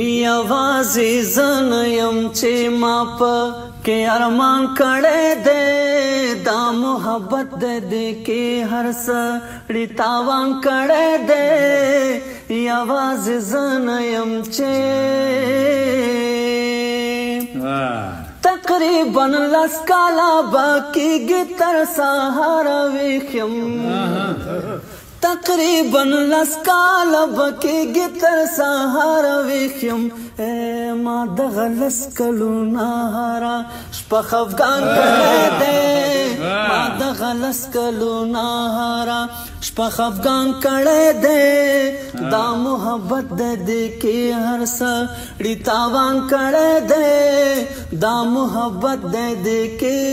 یوازې زن یم چې ما په کې ارمان کړی دی دا محبت دې کې هر سړي تاوان کړی دی یوازې زن یم چې تقریبا 10 کاله به کېږي تر سهاره ویښ یم تقریبا 10 کاله به کېږي تر سهاره ویښ یم ما دغه 10 کلونه هره شپه خفګان کړی دی ما دغه 10 کلونه هره شپه خفګان کړی دی دا محبت دې کې هر سړي تاوان کړی دی دا محبت دې کې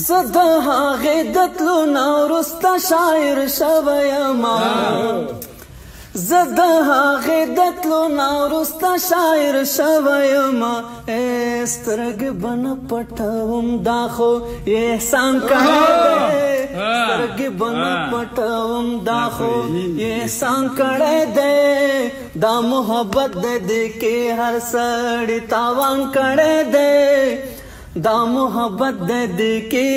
زه د هغې د تلو نه وروسته شاعر شوی یمه زه د هغې د تلو نه وروسته شاعر شوی یمه سترګې به نه پټوم دا خو احسان کړی دی سترګې به نه پټوم دا خو احسان کړی دی دا محبت دې کې هر سړي تاوان کړی دی دا محبت دې کې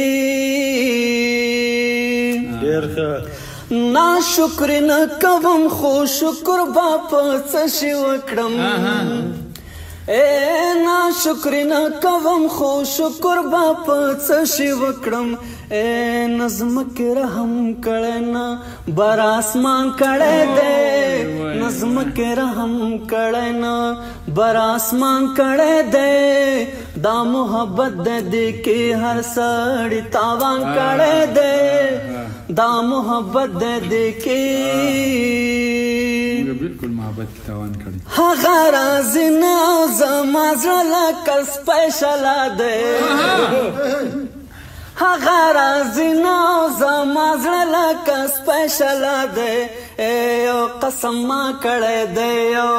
ناشکر نه کوم خو شکر به په څه شي وکړم ناشکر نه کوم خو شکر به په څه شي وکړم نظم کې رحم کړی نه بر آسمان کړی دی نظم کې رحم کړی نه بر آسمان کړی دی دا محبت دې کې هر سړي تاوان کړی دی دا محبت دې کې بالکل محبت کې تاوان کړی هغه راز نه زما زړه لکه سپیشله دی هغه راز نه زما زړه لکه سپیشله دی یو قسم ما کړی دی یو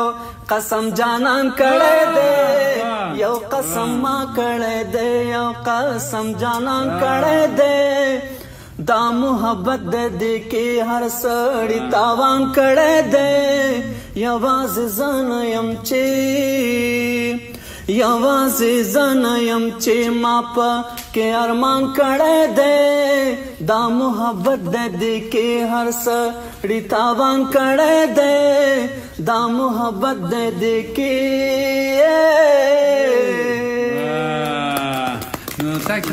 قسم جانان کړی دی یو قسم ما کړی دی یو قسم جانان کړی دی دا محبت دې کې هر سړي تاوان کړی دی یوازې زن یم چې یوازې زن یم چې ما په کې ارمان کړی دی دا محبت دې کې هر سړي تاوان کړی دی دا محبت دې کې نو تاکي